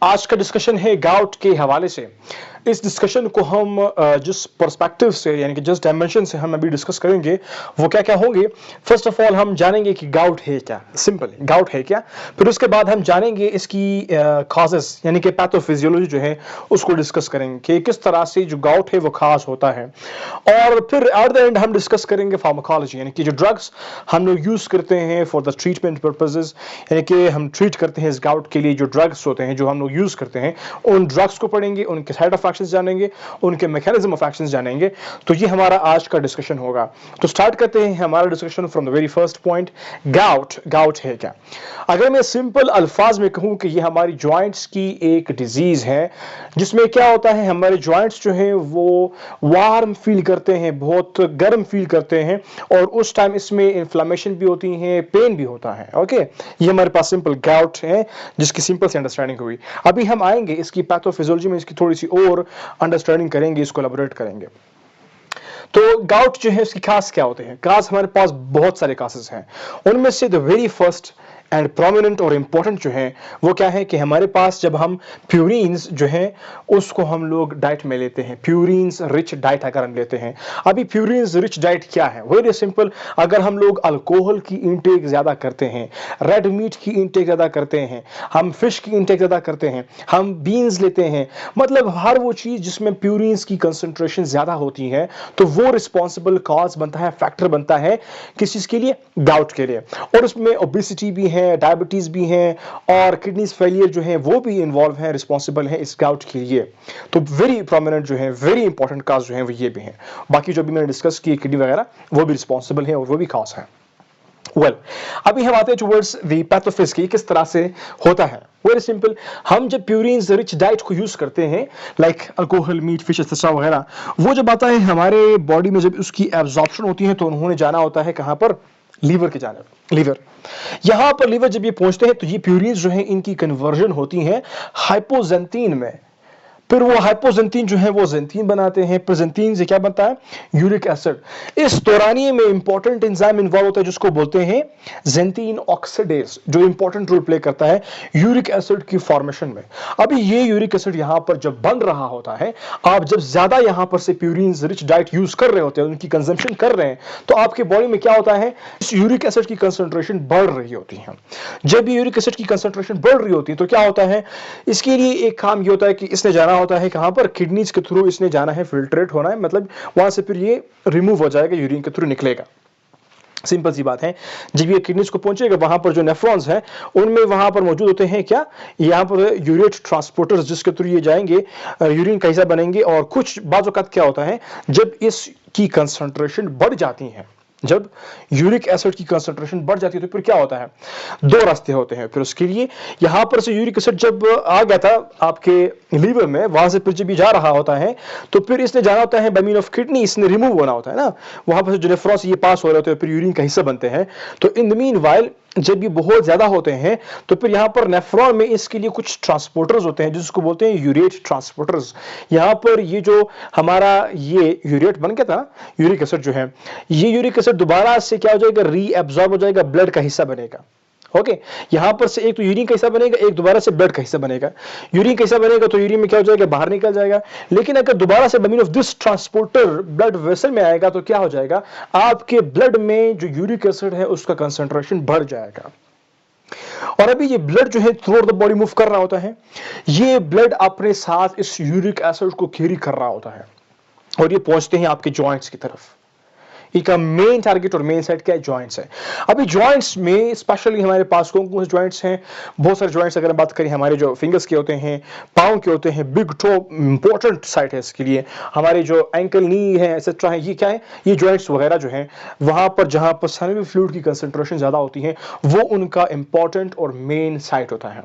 आज का डिस्कशन है गाउट के हवाले से। इस डिस्कशन को हम जिस पर्सपेक्टिव से यानी कि जिस डायमेंशन से हम अभी डिस्कस करेंगे वो क्या क्या होंगे। फर्स्ट ऑफ ऑल हम जानेंगे कि गाउट है क्या, सिंपल गाउट है क्या। फिर उसके बाद हम जानेंगे इसकी कॉजेस यानी कि पैथोफिजियोलॉजी जो है उसको डिस्कस करेंगे कि किस तरह से जो गाउट है वो खास होता है। और फिर एट द एंड हम डिस्कस करेंगे फार्माकोलॉजी यानी कि जो ड्रग्स हम लोग यूज़ करते हैं फॉर द ट्रीटमेंट पर्पजेज, यानी कि हम ट्रीट करते हैं इस गाउट के लिए जो ड्रग्स होते हैं जो हम लोग यूज़ करते हैं उन ड्रग्स को पढ़ेंगे, उनके साइड ऑफ एक्शंस जानेंगे, उनके मैकेनिज्म ऑफ एक्शंस जानेंगे। तो ये हमारा आज का डिस्कशन होगा। तो स्टार्ट करते हैं हमारा discussion from the very first point. Gout gout है क्या। अगर मैं सिंपल अल्फाज में कहूं कि ये हमारी जॉइंट्स की एक डिजीज है जिसमें क्या होता है हमारे जॉइंट्स जो हैं वो वार्म फील करते हैं, बहुत गर्म फील करते हैं और उस टाइम इसमें इन्फ्लामेशन भी होती है, पेन भी होता है। ओके, ये हमारे पास सिंपल गाउट है जिसकी सिंपल सी अंडरस्टैंडिंग हुई। अभी हम आएंगे इसकी पैथोफिजियोलॉजी में, इसकी थोड़ी सी और अंडरस्टैंडिंग करेंगे, इसको एलैबोरेट करेंगे। तो गाउट जो है उसकी खास क्या होते हैं। काज हमारे पास बहुत सारे कासेस हैं, उनमें से the very first and prominent और इंपॉर्टेंट जो है वो क्या है कि हमारे पास जब हम प्यूरिन्स जो है उसको हम लोग डाइट में लेते हैं, प्यूरिन्स रिच डाइट अगर हम लेते हैं। अभी प्यूरिन्स रिच डाइट क्या है, वेरी सिंपल। अगर हम लोग अल्कोहल की इंटेक ज्यादा करते हैं, रेड मीट की इंटेक ज्यादा करते हैं, हम फिश की इंटेक ज्यादा करते हैं, हम बीन्स लेते हैं, मतलब हर वो चीज जिसमें प्यूरिन्स की कंसंट्रेशन ज्यादा होती है तो वो रिस्पॉन्सिबल कॉज बनता है, फैक्टर बनता है किस चीज के लिए, गाउट के लिए। और उसमें ओबेसिटी भी है, डायबिटीज भी है और किडनीज फेलियर जो है वो भी इन्वॉल्व है, रिस्पॉन्सिबल है इस गाउट के लिए। तो वेरी प्रोमिनेंट जो है, वेरी इंपॉर्टेंट काज जो है वो ये भी है। बाकी जो भी मैंने डिस्कस किए किडनी वगैरह वो भी रिस्पॉन्सिबल है और वो भी खास है। वेल, अभी हम आते हैं टुवर्ड्स द पैथोफिज की किस तरह से होता है। वेरी सिंपल, हम जब प्यूरिन्स रिच डाइट को यूज करते हैं like alcohol, meat, fish etcetera वगैरह, वो जब आता है हमारे बॉडी में, जब उसकी एब्जॉर्प्शन होती है तो उन्होंने जाना होता है कहां पर, लीवर के जाने, लीवर। यहां पर लीवर जब ये पहुंचते हैं तो ये प्यूरिन्स जो है इनकी कन्वर्जन होती है हाइपोजेंटीन में। फिर वो हाइपोजेंटीन जो है वो जेंटीन बनाते हैं, प्रेजेंटीन से क्या बनता है, यूरिक एसिड। इस दौरानिए में इंपॉर्टेंट एंजाइम इन्वॉल्व होता है जिसको बोलते हैं जेंटीन ऑक्सीडेज, जो इंपॉर्टेंट रोल प्ले करता है यूरिक एसिड की फॉर्मेशन में। अभी ये यूरिक एसिड यहां पर जब बन रहा होता है, आप जब ज्यादा यहां पर से प्यूरिन्स रिच डाइट यूज कर रहे होते हैं, उनकी कंजम्पशन कर रहे हैं, तो आपके बॉडी में क्या होता है, इस यूरिक एसिड की कंसंट्रेशन बढ़ रही होती है। जब यूरिक एसिड की कंसंट्रेशन बढ़ रही होती है तो क्या होता है, इसके लिए एक काम ये होता है कि इसने जाना होता है कहां पर, किडनीज के थ्रू इसने जाना है, फिल्ट्रेट होना है, मतलब वहां से फिर ये रिमूव हो जाएगा, यूरिन के थ्रू निकलेगा। सिंपल सी बात है। जब ये किडनीज को पहुंचेगा वहां पर जो नेफ्रॉन्स हैं उनमें वहां पर मौजूद होते हैं क्या, यहां पर यूरेट ट्रांसपोर्टर्स जिसके थ्रू ये जाएंगे, यूरिन का हिस्सा बनेंगे। और कुछ बाज़ औक़ात क्या होता है, जब इसकी कंसंट्रेशन बढ़ जाती है, जब यूरिक एसिड की कंसंट्रेशन बढ़ जाती है तो फिर क्या होता है, दो रास्ते होते हैं फिर उसके लिए। यहां पर से यूरिक एसिड जब आ गया था आपके लीवर में, वहां से फिर जब ये जा रहा होता है तो फिर इसने जाना होता है बाय मीन ऑफ किडनी, इसने रिमूव होना होता है ना, वहां पर जो नेफ्रॉन्स ये पास हो रहे होते हैं फिर यूरिन का हिस्सा बनते हैं। तो इन द मीन वाइल जब ये बहुत ज्यादा होते हैं तो फिर यहां पर नेफ्रॉन में इसके लिए कुछ ट्रांसपोर्टर्स होते हैं जिसको बोलते हैं यूरेट ट्रांसपोर्टर्स। यहां पर ये जो हमारा ये यूरेट बन गया था ना, यूरिक एसिड जो है, ये यूरिक एसिड दोबारा से क्या हो जाएगा, रीएब्सॉर्ब हो जाएगा, ब्लड का हिस्सा बनेगा। ओके, यहां पर से एक तो यूरिन का हिस्सा बनेगा, एक दोबारा से ब्लड का हिस्सा बनेगा। यूरिन का हिस्सा बनेगा तो यूरिन में क्या हो जाएगा, बाहर निकल जाएगा। लेकिन अगर दोबारा से by of this transporter blood vessel में आएगा तो क्या हो जाएगा, आपके ब्लड में जो यूरिक एसिड है उसका कंसंट्रेशन बढ़ जाएगा। और अभी ये ब्लड जो है थ्रू द बॉडी मूव कर रहा होता है, ये ब्लड अपने साथ इस यूरिक एसिड को कैरी कर रहा होता है और ये पहुंचते हैं आपके जॉइंट्स की तरफ। इसका मेन टारगेट और मेन साइड क्या है, जॉइंट्स है। अभी जॉइंट्स में स्पेशली हमारे पास कौन कौन से जॉइंट्स हैं, बहुत सारे जॉइंट्स अगर बात करें, हमारे जो फिंगर्स के होते हैं, पाँव के होते हैं, बिग टो इंपॉर्टेंट साइट है इसके लिए, हमारे जो एंकल, नी है, एक्सेट्रा है, ये क्या है, ये जॉइंट्स वगैरह जो हैं वहां पर जहां पर साइनोवियल फ्लूइड की कंसंट्रेशन ज्यादा होती है वो उनका इंपॉर्टेंट और मेन साइट होता है।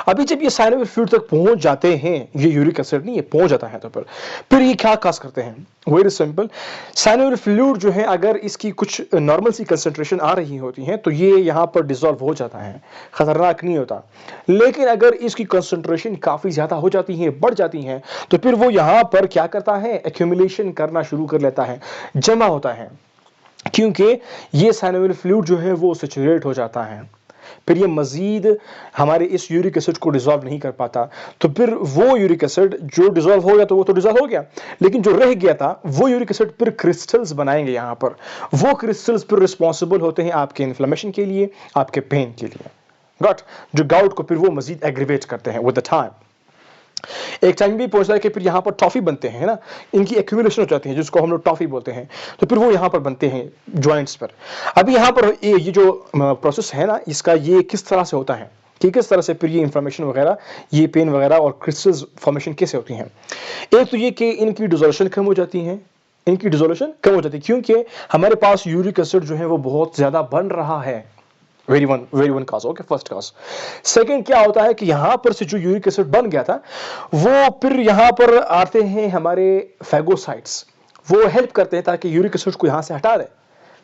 अभी जब ये साइनोवियल फ्लूइड तक पहुंच जाते हैं, ये यूरिक एसिड नहीं, ये पहुंच जाता है तो फिर ये क्या काज करते हैं, वेरी सिंपल। साइनोवियल फ्लूइड जो है अगर इसकी कुछ नॉर्मल सी कंसंट्रेशन आ रही होती है तो ये यहां पर डिसॉल्व हो जाता है, खतरनाक नहीं होता। लेकिन अगर इसकी कंसंट्रेशन काफी ज्यादा हो जाती है, बढ़ जाती है, तो फिर वो यहां पर क्या करता है, एक्यूमुलेशन करना शुरू कर लेता है, जमा होता है, क्योंकि ये साइनोवियल फ्लूइड जो है वो सैचुरेट हो जाता है। फिर ये मजीद हमारे इस यूरिक एसिड को डिसॉल्व नहीं कर पाता, तो फिर वो यूरिक एसिड जो डिसॉल्व हो गया तो वो तो डिसॉल्व हो गया, लेकिन जो रह गया था वो यूरिक एसिड फिर क्रिस्टल्स बनाएंगे यहाँ पर। वो क्रिस्टल्स फिर रिस्पॉन्सिबल होते हैं आपके इन्फ्लेमेशन के लिए, आपके पेन के लिए। गॉट? जो गाउट को फिर वो मजीद एग्रीवेट करते हैं विद द टाइम। एक टाइम भी पहुंचता है कि फिर यहाँ पर टॉफी बनते हैं ना, इनकी एक्यूमुलेशन हो जाती है जिसको हम लोग टॉफी बोलते हैं, तो फिर वो यहाँ पर बनते हैं जॉइंट्स पर। अभी यहाँ पर ये जो प्रोसेस है ना इसका, ये किस तरह से होता है कि किस तरह से फिर ये इंफ्लेमेशन वगैरह, ये पेन वगैरह और क्रिस्टल्स फॉर्मेशन कैसे होती हैं। एक तो ये कि इनकी डिसोल्यूशन कम हो जाती है, इनकी डिसोल्यूशन कम हो जाती है क्योंकि हमारे पास यूरिक एसिड जो है वो बहुत ज्यादा बन रहा है। वेरी वन काज, ओके, फर्स्ट काज। सेकंड क्या होता है कि यहां पर से जो यूरिक एसिड बन गया था वो फिर यहां पर आते हैं हमारे फैगोसाइट्स, वो हेल्प करते हैं ताकि यूरिक एसिड को यहां से हटा दें,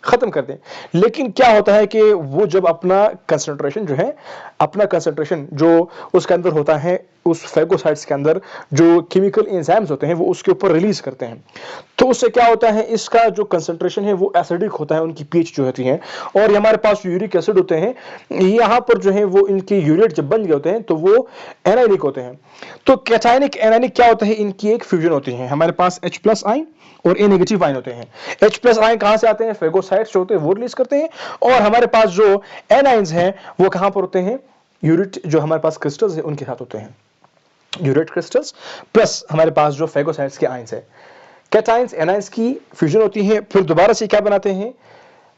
खत्म कर दें। लेकिन क्या होता है कि वो जब अपना कंसंट्रेशन जो है, अपना कंसंट्रेशन जो उसके अंदर होता है, उस फैगोसाइट्स के अंदर जो केमिकल एंजाइम्स होते हैं वो उसके ऊपर रिलीज करते हैं, तो उससे क्या होता है, इसका जो कंसंट्रेशन है वो एसिडिक होता है, उनकी पीएच जो होती है। और ये हमारे पास यूरिक एसिड होते हैं, यहाँ पर जो है वो इनके यूरेट जब बन गए होते हैं तो वो एनायनिक होते हैं। तो कैटायनिक एनायनिक क्या होता है, इनकी एक फ्यूजन होती है। हमारे पास H+ आयन और A नेगेटिव आयन होते हैं। H+ आयन कहां से आते हैं, फैगोसाइट्स जो होते हैं वो रिलीज करते हैं, और हमारे पास जो एनाइंस हैं वो कहां पर होते हैं, यूरेट जो हमारे पास क्रिस्टल्स है उनके साथ होते हैं, यूरेट क्रिस्टल्स प्लस हमारे पास जो फैगोसाइट्स के आयंस है। कैटायंस एनाइंस की फ्यूजन होती है, फिर दोबारा से क्या बनाते हैं,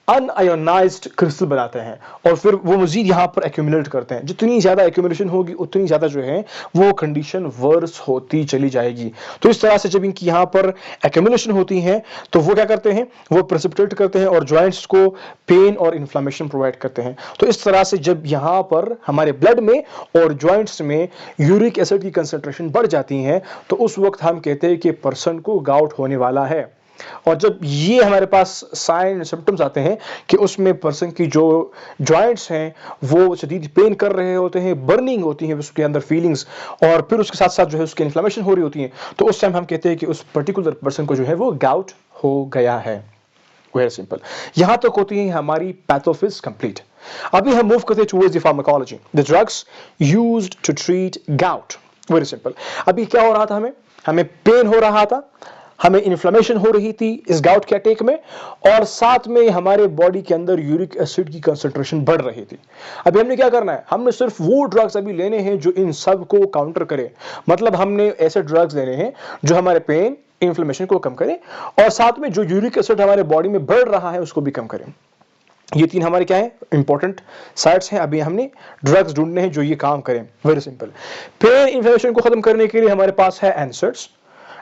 अनआयोनाइज्ड क्रिस्टल बनाते हैं, और फिर वो मजीद यहाँ पर एक्यूमुलेट करते हैं। जितनी ज्यादा एक्यूमुलेशन होगी उतनी ज्यादा जो है वो कंडीशन वर्स होती चली जाएगी। तो इस तरह से जब इनकी यहाँ पर एक्यूमुलेशन होती है तो वो क्या करते हैं, वो प्रेसिपिटेट करते हैं और जॉइंट्स को पेन और इन्फ्लेमेशन प्रोवाइड करते हैं। तो इस तरह से जब यहाँ पर हमारे ब्लड में और जॉइंट्स में यूरिक एसिड की कंसंट्रेशन बढ़ जाती है तो उस वक्त हम कहते हैं कि पर्सन को गाउट होने वाला है। और जब ये हमारे पास साइन सिम्टम्स आते हैं कि उसमें पर्सन की जो जॉइंट्स हैं वो शदीद पेन कर रहे होते हैं, बर्निंग होती है उसके अंदर फीलिंग्स, और फिर उसके साथ साथ जो है उसकी इन्फ्लेमेशन हो रही होती है, तो उस टाइम हम कहते हैं कि उस पर्टिकुलर पर्सन को जो है वो गाउट हो गया है। Very simple. यहां तक होती है हमारी पैथोफिज कंप्लीट। अभी हम मूव करते हैं towards the pharmacology, the drugs used to treat gout. Very simple. अभी क्या हो रहा था, हमें पेन हो रहा था, हमें इन्फ्लेमेशन हो रही थी इस गाउट के अटैक में, और साथ में हमारे बॉडी के अंदर यूरिक एसिड की कंसंट्रेशन बढ़ रही थी। अभी हमने क्या करना है, हमने सिर्फ वो ड्रग्स अभी लेने हैं जो इन सब को काउंटर करे। मतलब हमने ऐसे ड्रग्स लेने हैं जो हमारे पेन इन्फ्लेमेशन को कम करें और साथ में जो यूरिक एसिड हमारे बॉडी में बढ़ रहा है उसको भी कम करें। ये तीन हमारे क्या है, इंपॉर्टेंट साइट्स हैं। अभी हमने ड्रग्स ढूंढने हैं जो ये काम करें। Very simple. पेन इन्फ्लेमेशन को खत्म करने के लिए हमारे पास है एनसैड्स,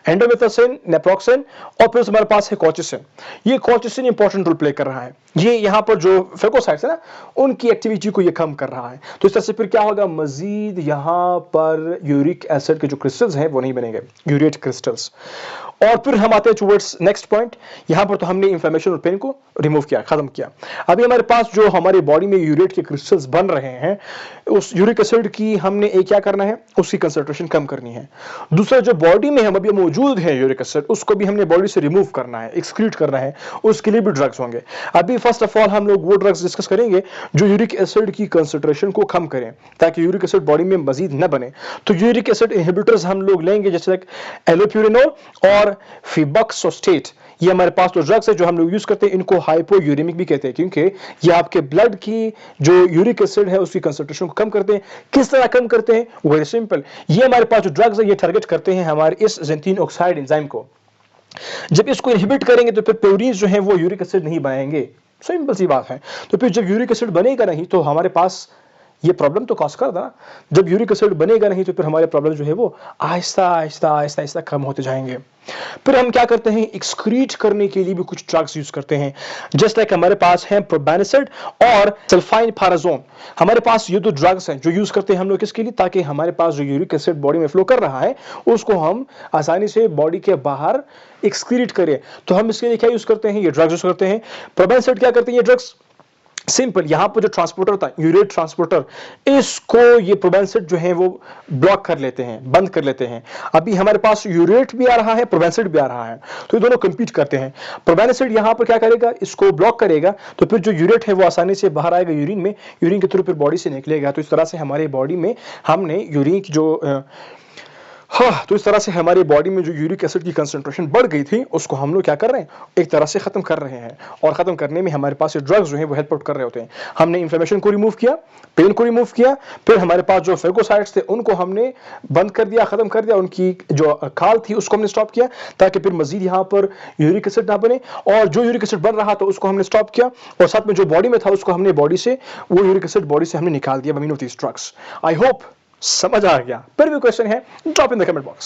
एंडोमेथासिन, नेप्रोक्सन, और फिर हमारे पास है कोचिसिन। ये कोचिसिन इंपॉर्टेंट रोल प्ले कर रहा है, ये यहाँ पर जो फैगोसाइट्स है ना उनकी एक्टिविटी को ये कम कर रहा है। तो इस तरह से फिर क्या होगा, मजीद यहाँ पर यूरिक एसिड के जो क्रिस्टल्स हैं वो नहीं बनेंगे, यूरेट क्रिस्टल्स। और फिर हम आते हैं टुवर्ड्स नेक्स्ट पॉइंट। यहाँ पर तो हमने इन्फ्लेमेशन और पेन को रिमूव किया, खत्म किया। अभी हमारे पास जो हमारी बॉडी में यूरेट के क्रिस्टल्स बन रहे हैं, उस यूरिक एसिड की हमने एक क्या करना है, उसकी कंसंट्रेशन कम करनी है। दूसरा जो बॉडी में हम अभी मौजूद है यूरिक एसिड, उसको भी हमने बॉडी से रिमूव करना है, एक्सक्रीट करना है, उसके लिए भी ड्रग्स होंगे। अभी फर्स्ट ऑफ ऑल हम लोग वो ड्रग्स डिस्कस करेंगे जो यूरिक एसिड की कंसंट्रेशन को कम करें ताकि यूरिक एसिड बॉडी में मजीद न बने। तो यूरिक एसिड इनहिबिटर्स हम लोग लेंगे, जैसे एलोप्यूरिनोल और फीबॉक्सोस्टेट। ये हमारे पास तो ड्रग्स है जो हम लोग यूज करते हैं, इनको हाइपोयूरेमिक भी कहते हैं क्योंकि ये आपके ब्लड की जो यूरिक एसिड है उसकी कंसंट्रेशन को कम करते हैं। किस तरह कम करते हैं, वेरी सिंपल। ये हमारे पास जो ड्रग्स है ये टारगेट करते हैं हमारे इस ज़ैंथीन ऑक्साइड एंजाइम को। जब इसको इनहिबिट करेंगे तो फिर प्यूरिन्स जो है वो यूरिक एसिड नहीं बनाएंगे, सिंपल सी बात है। तो फिर जब यूरिक एसिड बनेगा नहीं तो हमारे पास ये प्रॉब्लम तो कॉज कर देना। जब यूरिक एसिड बनेगा नहीं तो फिर हमारे प्रॉब्लम जो है वो आहिस्ता आहिस्ता आहिस्ता आहिस्ता कम होते जाएंगे। फिर हम क्या करते हैं, एक्सक्रीट करने के लिए भी कुछ ड्रग्स यूज करते हैं, जस्ट लाइक हमारे पास है प्रोबेनिसिड और सल्फाइनफाराजोन। हमारे पास ये दो ड्रग्स हैं जो यूज करते हैं हम लोग किसके लिए, ताकि हमारे पास जो यूरिक एसिड बॉडी में फ्लो कर रहा है उसको हम आसानी से बॉडी के बाहर एक्सक्रीट करें। तो हम इसके लिए क्या यूज करते हैं, ये ड्रग्स यूज करते हैं। प्रोबेनिसिड क्या करते हैं ये ड्रग्स, सिंपल, यहाँ पर जो ट्रांसपोर्टर था, यूरेट ट्रांसपोर्टर, इसको ये प्रोबेंसिड जो है वो ब्लॉक कर लेते हैं, बंद कर लेते हैं। अभी हमारे पास यूरेट भी आ रहा है, प्रोबेंसिड भी आ रहा है, तो ये दोनों कंपीट करते हैं। प्रोबेंसिड यहाँ पर क्या करेगा, इसको ब्लॉक करेगा, तो फिर जो यूरेट है वो आसानी से बाहर आएगा यूरिन में, यूरिन के थ्रू फिर बॉडी से निकलेगा। तो इस तरह से हमारे बॉडी में हमने यूरिन की जो हाँ, तो इस तरह से हमारी बॉडी में जो यूरिक एसिड की कंसंट्रेशन बढ़ गई थी, उसको हम लोग क्या कर रहे हैं, एक तरह से खत्म कर रहे हैं। और खत्म करने में हमारे पास ये ड्रग्स जो है वो हेल्प आउट कर रहे होते हैं। हमने इन्फ्लेमेशन को रिमूव किया, पेन को रिमूव किया, फिर हमारे पास जो फेगोसाइट्स थे उनको हमने बंद कर दिया, खत्म कर दिया, उनकी जो खाल थी उसको हमने स्टॉप किया, ताकि फिर मजीद यहाँ पर यूरिक एसिड ना बने। और जो यूरिक एसिड बन रहा था उसको हमने स्टॉप किया, और साथ में जो बॉडी में था उसको हमने बॉडी से, वो यूरिक एसिड बॉडी से हमने निकाल दिया by mean of these drugs. I hope समझ आ गया। फिर भी क्वेश्चन है, drop in the comment box.